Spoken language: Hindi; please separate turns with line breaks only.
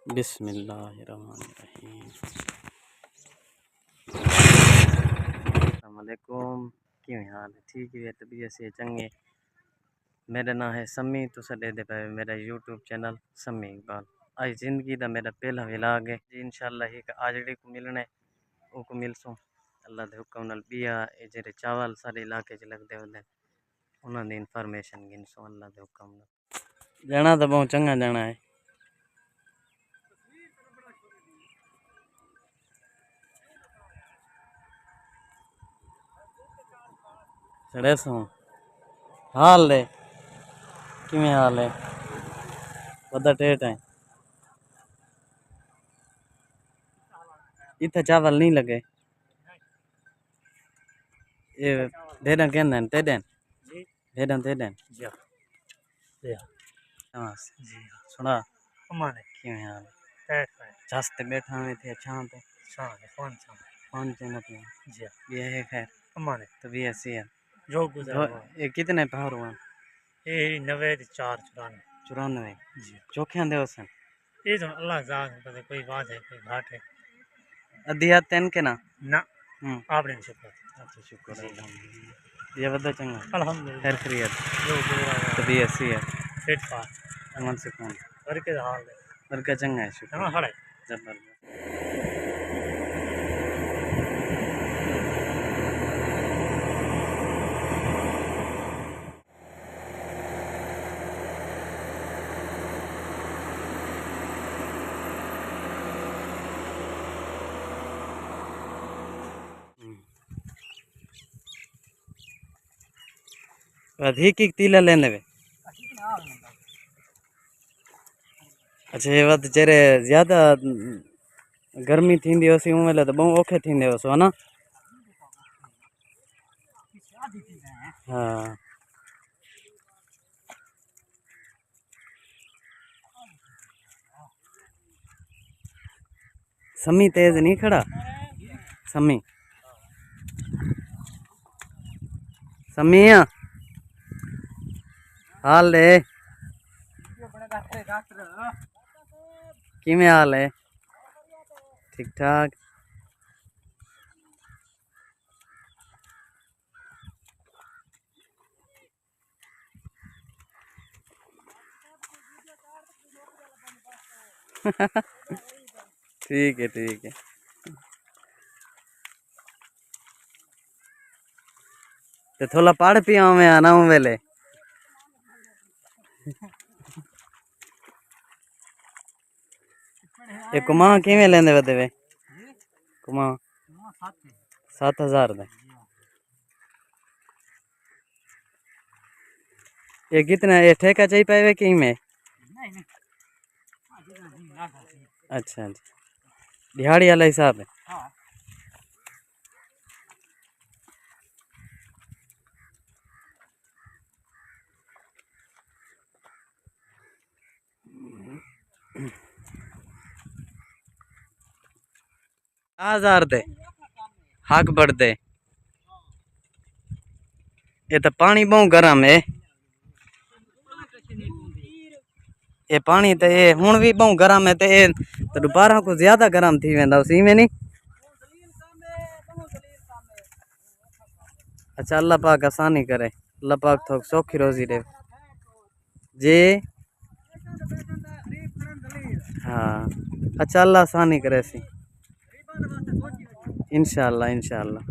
बिस्मिल्लाहिर्रहमानिर्रहीम। अस्सलामुअलैकुम। किवें हाल है? ठीक है, तबीयत से चंगे। मेरा नाम है सम्मी, तुस दे पे मेरा यूट्यूब चैनल सम्मी इकबाल। आज ज़िंदगी का मेरा पहला व्लॉग है जी। इंशाल्लाह एक आजड़ी को मिलना है, वो को मिलसूँ अल्लाह के हुक्म नाल। बिया जेरे चावल सारे इलाके च लगते होंगे, उन्होंने इन्फॉर्मेशन गिनसूँ अल्लाह के हुक्म नाल। जाना तो बहुत चंगा जाना है। चढ़े सो हाल है, किवें हाल है? पता टेट है इतना चावल नहीं लगे। ये भेड़ा कहना है तेडन भेड़ा तेडन सुना क्यों यार चास्ते बैठा हुए थे छां पे फोन चैनल पे ये है खैर तो भी ऐसी है जो ये कितने पहाड़ हुआ?
ये
94 चौखे आंदे वसन
ये तो अल्लाह जान पता कोई बात है कोई घाट है
अदिया तेन के ना
आपने शुक्र।
अच्छा शुक्र है ये बदा चंगा
अल्हम्दुलिल्लाह
खैर खैरियत
जो
तो भी ऐसी है
फिट फाट
अमन से कौन
और के हाल है
और का चंगा है शुक्र
हां हड़े
जबरदस्त। अधिक ही तीला लेने वे। अच्छा ये बात जेरे ज्यादा गर्मी थींदी होसी उमें तो बहुत औखे थींदे होसो है ना? हाँ समी तेज नहीं खड़ा समी समिया हाल है किमें हाल है? ठीक ठाक। ठीक है ठीक है। तो थोड़ा पढ़ पिया में आना हूँ वेले ये कुमा किमें लेंदे वे देवे कुमा 7000 दे। ये कितना ये ठेका चाहिए पाए कि में? अच्छा अच्छा दिहाड़ी वाला हिसाब है। हजार दे हक बढ़ दे। ये तो पानी बहुत गर्म है। ये पानी तो ये हुन भी बहुत गर्म है तो ये तो दोबारा को ज्यादा गर्म थी वेंदा उसी में नहीं। अच्छा अल्लाह पाक आसानी करे, अल्लाह पाक थोक सौखी रोजी दे जी। हाँ अच्छा अल्लाह आसानी करे सी इंशाअल्लाह इंशाअल्लाह।